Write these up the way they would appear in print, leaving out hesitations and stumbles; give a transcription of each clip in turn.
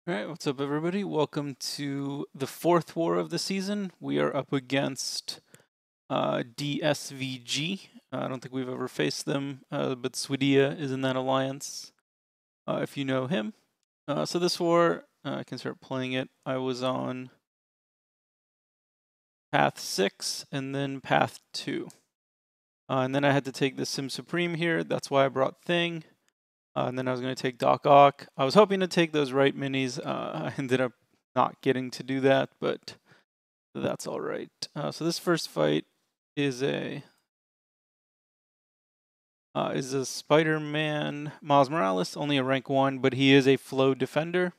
Alright, what's up everybody? Welcome to the fourth war of the season. We are up against DSVG. I don't think we've ever faced them, but Swedia is in that alliance, if you know him. So this war, I can start playing it. I was on Path 6 and then Path 2. And then I had to take the Sim Supreme here. That's why I brought Thing. And then I was going to take Doc Ock. I was hoping to take those right minis. I ended up not getting to do that, but that's all right. So this first fight is a SpiderMan Miles Morales, only a rank 1, but he is a flow defender.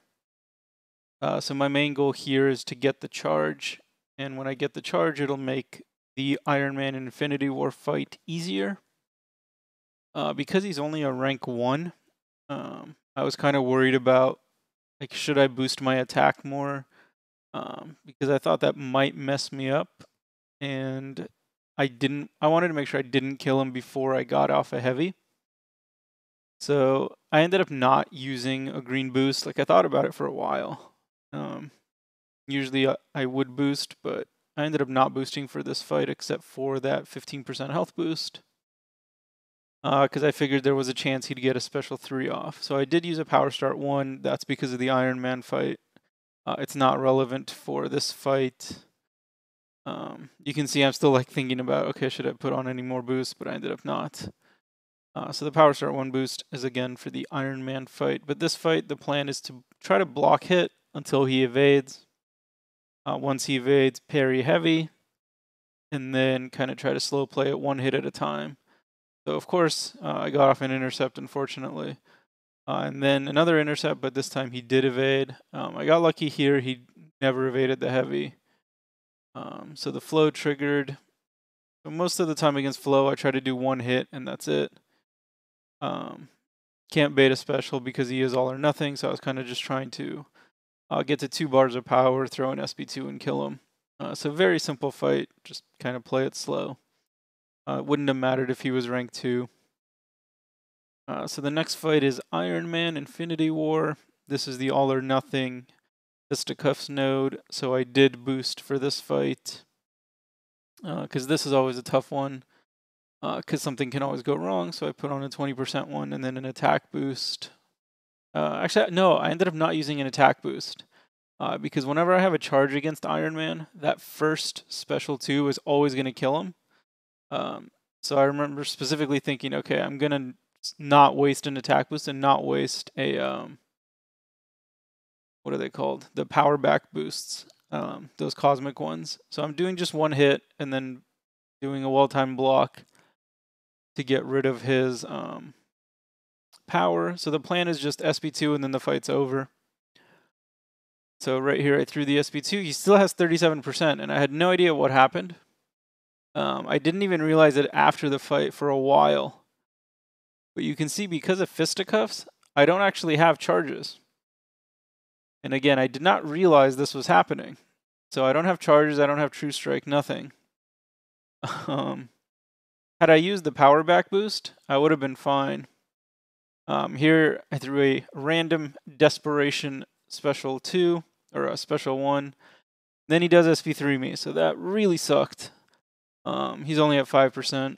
So my main goal here is to get the charge, and when I get the charge, it'll make the Ironman Infinity War fight easier. Because he's only a rank 1, I was kind of worried about, like, should I boost my attack more? Because I thought that might mess me up, and I wanted to make sure I didn't kill him before I got off a heavy. So I ended up not using a green boost. Like, I thought about it for a while. Usually I would boost, but I ended up not boosting for this fight except for that 15% health boost. Because I figured there was a chance he'd get a special 3 off. So I did use a power start 1. That's because of the Ironman fight. It's not relevant for this fight. You can see I'm still like thinking about, okay, should I put on any more boosts, but I ended up not. So the power start 1 boost is again for the Ironman fight. But this fight, the plan is to try to block hit until he evades. Once he evades, parry heavy, and then kind of try to slow play it 1 hit at a time. So of course, I got off an intercept, unfortunately. And then another intercept, but this time he did evade. I got lucky here, he never evaded the heavy. So the flow triggered. So most of the time against flow, I try to do 1 hit, and that's it. Can't bait a special because he is all or nothing, so I was kind of just trying to get to 2 bars of power, throw an SP2 and kill him. So very simple fight, just kind of play it slow. It wouldn't have mattered if he was rank 2. So the next fight is Ironman Infinity War. This is the all or nothing fisticuffs node, so I did boost for this fight. Because this is always a tough one. Because something can always go wrong, so I put on a 20% one and then an attack boost. Actually, no, I ended up not using an attack boost. Because whenever I have a charge against Iron Man, that first special 2 is always going to kill him. So I remember specifically thinking, okay, I'm going to not waste an attack boost and not waste a, what are they called? The power back boosts, those cosmic ones. So I'm doing just 1 hit and then doing a well-timed block to get rid of his power. So the plan is just SP2 and then the fight's over. So right here I threw the SP2. He still has 37% and I had no idea what happened. I didn't even realize it after the fight for a while. But you can see because of fisticuffs, I don't actually have charges. And again, I did not realize this was happening. So I don't have charges, I don't have true strike, nothing. Had I used the power back boost, I would have been fine. Here I threw a random desperation special 2, or a special 1. Then he does SP3 me, so that really sucked. He's only at 5%.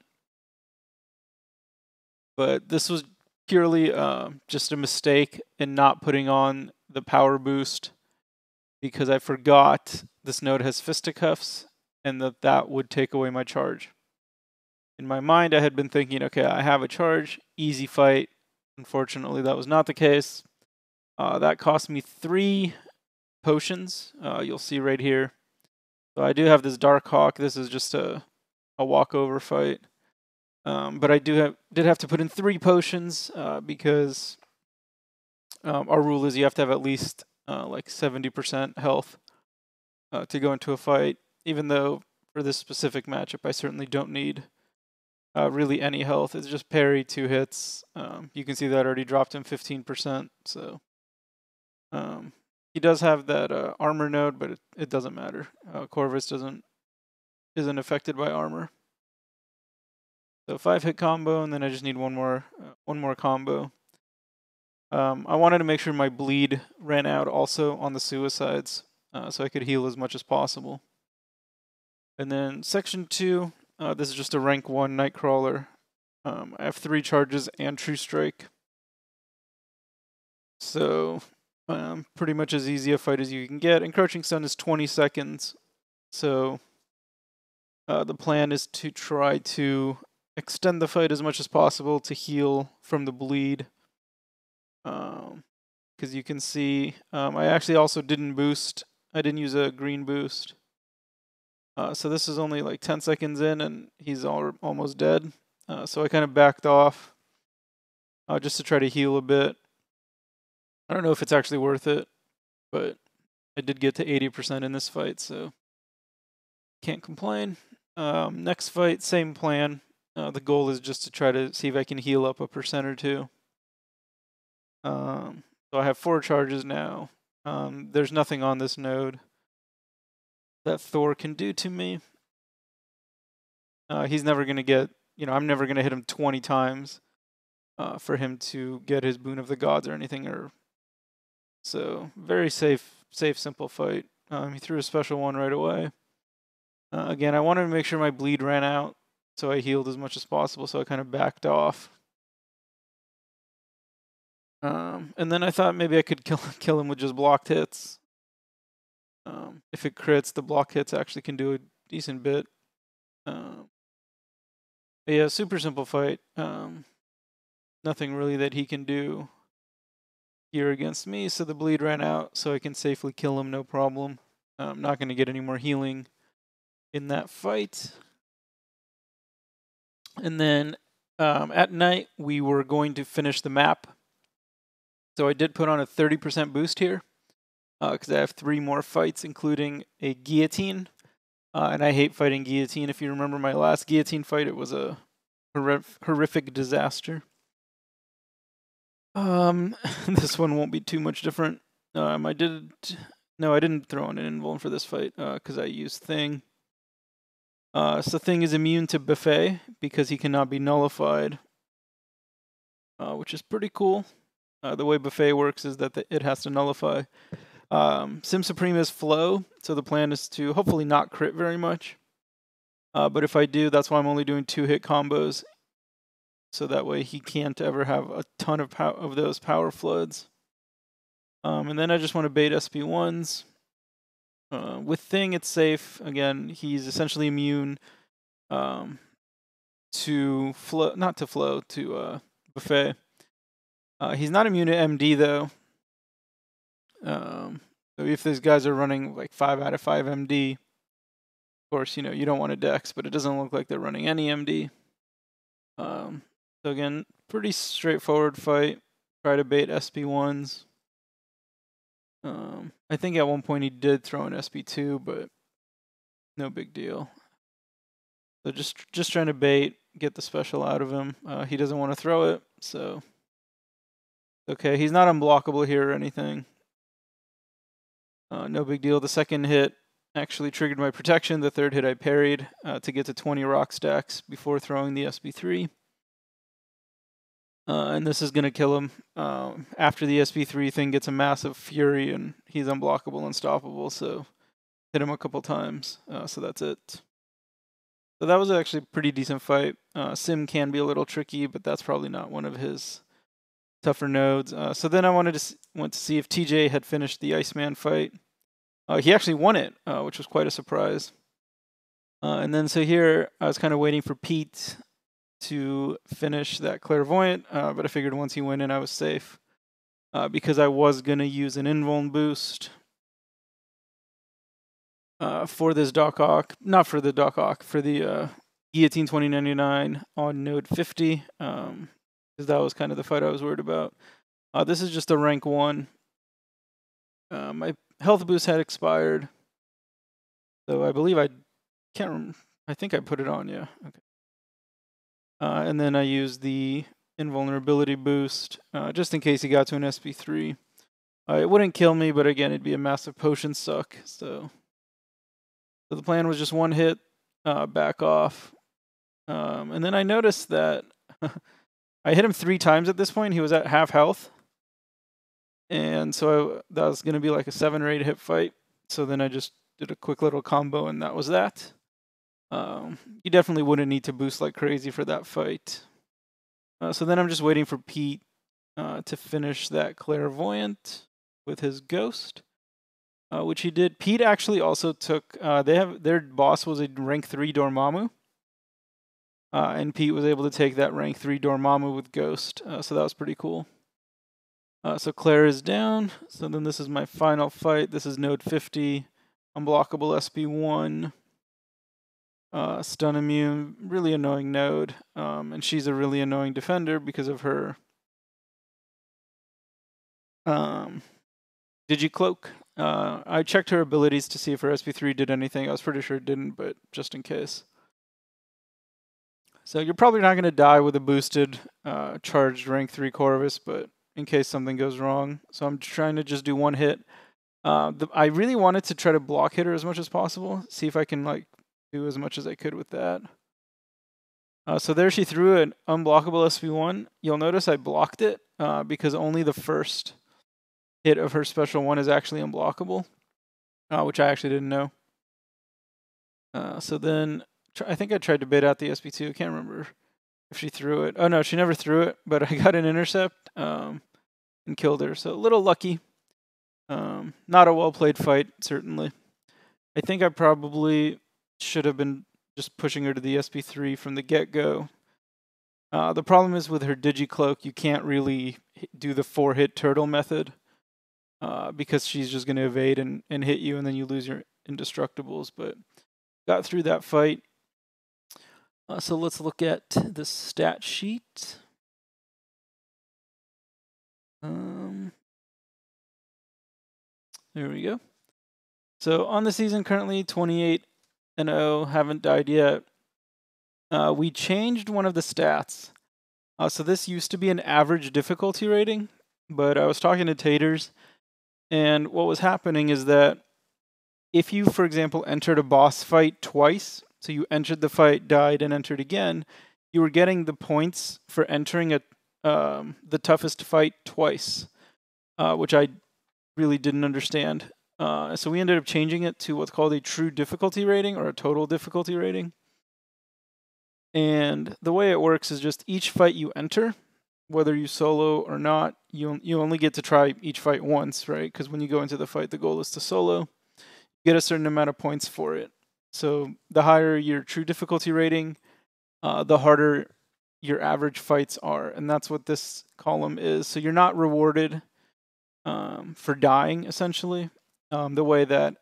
But this was purely just a mistake in not putting on the power boost because I forgot this node has fisticuffs and that would take away my charge. In my mind, I had been thinking, okay, I have a charge, easy fight. Unfortunately, that was not the case. That cost me 3 potions. You'll see right here. So I do have this Dark Hawk. This is just a walkover fight. But I did have to put in 3 potions because our rule is you have to have at least like 70% health to go into a fight. Even though for this specific matchup, I certainly don't need really any health. It's just parry 2 hits. You can see that already dropped him 15%. So he does have that armor node, but it doesn't matter. Corvus isn't affected by armor. So 5 hit combo, and then I just need one more combo. I wanted to make sure my bleed ran out also on the suicides, so I could heal as much as possible. And then section 2, this is just a rank 1 Nightcrawler. I have 3 charges and True Strike. So, pretty much as easy a fight as you can get. Encroaching Sun is 20 seconds. So, the plan is to try to extend the fight as much as possible to heal from the bleed. Because you can see, I actually also didn't boost. I didn't use a green boost. So this is only like 10 seconds in and he's almost dead. So I kind of backed off just to try to heal a bit. I don't know if it's actually worth it, but I did get to 80% in this fight, so can't complain. Next fight, same plan. The goal is just to try to see if I can heal up a percent or two. So I have 4 charges now. There's nothing on this node that Thor can do to me. He's never going to get, I'm never going to hit him 20 times for him to get his Boon of the Gods or anything. So very safe, simple fight. He threw a special one right away. Again, I wanted to make sure my bleed ran out, so I healed as much as possible, so I kind of backed off. And then I thought maybe I could kill him with just blocked hits. If it crits, the block hits actually can do a decent bit. Yeah, super simple fight. Nothing really that he can do here against me, so the bleed ran out, so I can safely kill him, no problem. I'm not going to get any more healing in that fight. And then at night, we were going to finish the map. So I did put on a 30% boost here, because I have 3 more fights, including a guillotine. And I hate fighting guillotine. If you remember my last guillotine fight, it was a horrific disaster. This one won't be too much different. I didn't throw in an invuln for this fight, because I used Thing. So Thing is immune to Buffet, because he cannot be nullified, which is pretty cool. The way Buffet works is that it has to nullify. Sim Supreme is Flow, so the plan is to hopefully not crit very much. But if I do, that's why I'm only doing 2-hit combos. So that way he can't ever have a ton of those power floods. And then I just want to bait SP1s. With Thing, it's safe. Again, he's essentially immune to Flow, not to Flow, to Buffet. He's not immune to MD, though. So if these guys are running like 5 out of 5 MD, of course, you don't want a Dex, but it doesn't look like they're running any MD. So again, pretty straightforward fight. Try to bait SP1s. I think at one point he did throw an SP2, but no big deal. So just trying to bait, get the special out of him. He doesn't want to throw it, so okay. He's not unblockable here or anything. No big deal. The second hit actually triggered my protection. The third hit I parried to get to 20 rock stacks before throwing the SP3. And this is going to kill him. After the SP3 thing gets a massive fury and he's unblockable, unstoppable, so hit him a couple times. So that's it. So that was actually a pretty decent fight. Sim can be a little tricky, but that's probably not one of his tougher nodes. So then I went to see if TJ had finished the Iceman fight. He actually won it, which was quite a surprise. And then so here I was kind of waiting for Pete to finish that Clairvoyant, but I figured once he went in I was safe, because I was going to use an invuln boost for this Doc Ock, not for the Doc Ock, for the Guillotine 2099 on node 50, because that was kind of the fight I was worried about. This is just a rank 1. My health boost had expired, so I believe I think I put it on, yeah. Okay. And then I used the invulnerability boost, just in case he got to an SP3. It wouldn't kill me, but again, it'd be a massive potion suck. So the plan was just 1 hit, back off. And then I noticed that I hit him 3 times at this point. He was at half health. And so that was going to be like a 7 or 8 hit fight. So then I just did a quick little combo, and that was that. You definitely wouldn't need to boost like crazy for that fight. So then I'm just waiting for Pete to finish that clairvoyant with his ghost, which he did. Pete actually also took. Their boss was a rank 3 Dormammu, and Pete was able to take that rank 3 Dormammu with ghost. So that was pretty cool. So Claire is down. So then this is my final fight. This is node 50, unblockable SB1. Stun immune, really annoying node, and she's a really annoying defender because of her Digicloak. I checked her abilities to see if her SB3 did anything. I was pretty sure it didn't, but just in case. So you're probably not going to die with a boosted charged rank 3 Corvus, but in case something goes wrong. So I'm trying to just do one hit. I really wanted to try to block hit her as much as possible, see if I can like do as much as I could with that. So there she threw an unblockable SB1. You'll notice I blocked it because only the first hit of her special one is actually unblockable, which I actually didn't know. So then I think I tried to bait out the SB2. I can't remember if she threw it. Oh no, she never threw it, but I got an intercept and killed her. So a little lucky. Not a well-played fight, certainly. I think I probably should have been just pushing her to the SB3 from the get-go. The problem is with her Digicloak, you can't really do the 4-hit turtle method because she's just going to evade and hit you, and then you lose your indestructibles. But got through that fight. So let's look at the stat sheet. There we go. So on the season, currently 28-0, haven't died yet. We changed one of the stats. So this used to be an average difficulty rating, but I was talking to Taters, and what was happening is that if you, for example, entered a boss fight twice, so you entered the fight, died, and entered again, you were getting the points for entering the toughest fight twice, which I really didn't understand. So we ended up changing it to what's called a true difficulty rating or a total difficulty rating. And the way it works is just each fight you enter, whether you solo or not, you only get to try each fight once, right? Because when you go into the fight, the goal is to solo. You get a certain amount of points for it. So the higher your true difficulty rating, the harder your average fights are. And that's what this column is. So you're not rewarded for dying, essentially, the way that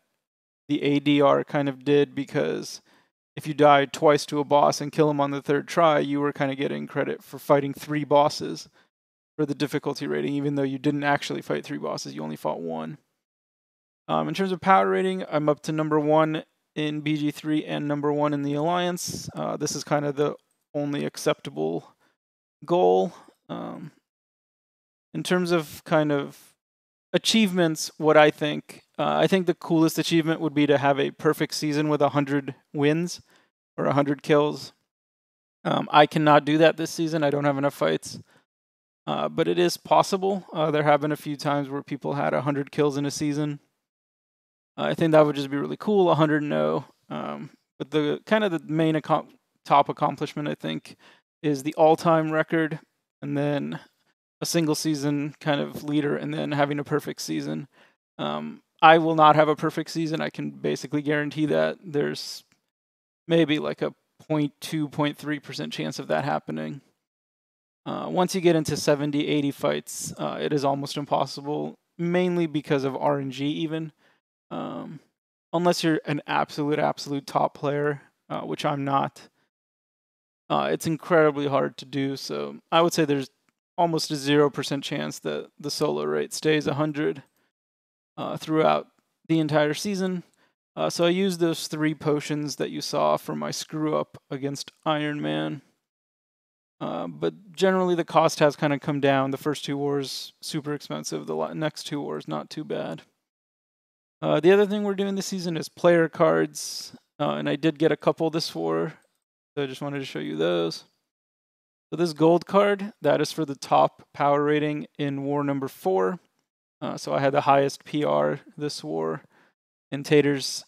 the ADR kind of did, because if you died twice to a boss and kill him on the 3rd try, you were kind of getting credit for fighting 3 bosses for the difficulty rating, even though you didn't actually fight 3 bosses, you only fought 1. In terms of power rating, I'm up to number 1 in BG3 and number 1 in the Alliance. This is kind of the only acceptable goal. In terms of kind of achievements, what I think the coolest achievement would be to have a perfect season with 100 wins or 100 kills. I cannot do that this season. I don't have enough fights. But it is possible. There have been a few times where people had 100 kills in a season. I think that would just be really cool. 100 no. But the kind of the main top accomplishment, I think, is the all-time record, and then a single season kind of leader, and then having a perfect season. I will not have a perfect season. I can basically guarantee that. There's maybe like a 0.2, 0.3% chance of that happening. Once you get into 70, 80 fights, it is almost impossible, mainly because of RNG even. Unless you're an absolute top player, which I'm not. It's incredibly hard to do, so I would say there's almost a 0% chance that the solo rate stays 100 throughout the entire season. So I used those 3 potions that you saw for my screw-up against Ironman. But generally the cost has kind of come down. The first 2 wars, super expensive. The next 2 wars, not too bad. The other thing we're doing this season is player cards. And I did get a couple this war, so I just wanted to show you those. So this gold card, that is for the top power rating in war number 4. So I had the highest PR this war. And Taters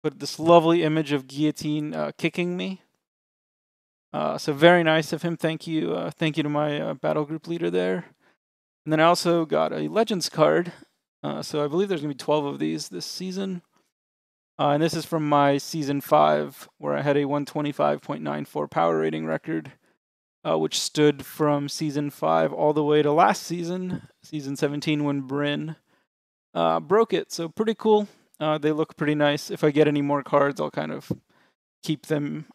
put this lovely image of Guillotine kicking me. So very nice of him. Thank you. Thank you to my battle group leader there. And then I also got a Legends card. So I believe there's going to be 12 of these this season. And this is from my Season 5, where I had a 125.94 power rating record, which stood from Season 5 all the way to last season, Season 17, when Bryn broke it. So pretty cool. They look pretty nice. If I get any more cards, I'll kind of keep them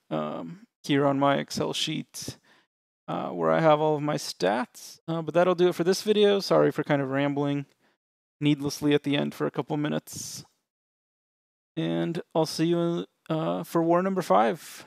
here on my Excel sheet where I have all of my stats. But that'll do it for this video. Sorry for kind of rambling needlessly at the end for a couple minutes. And I'll see you for war number 5.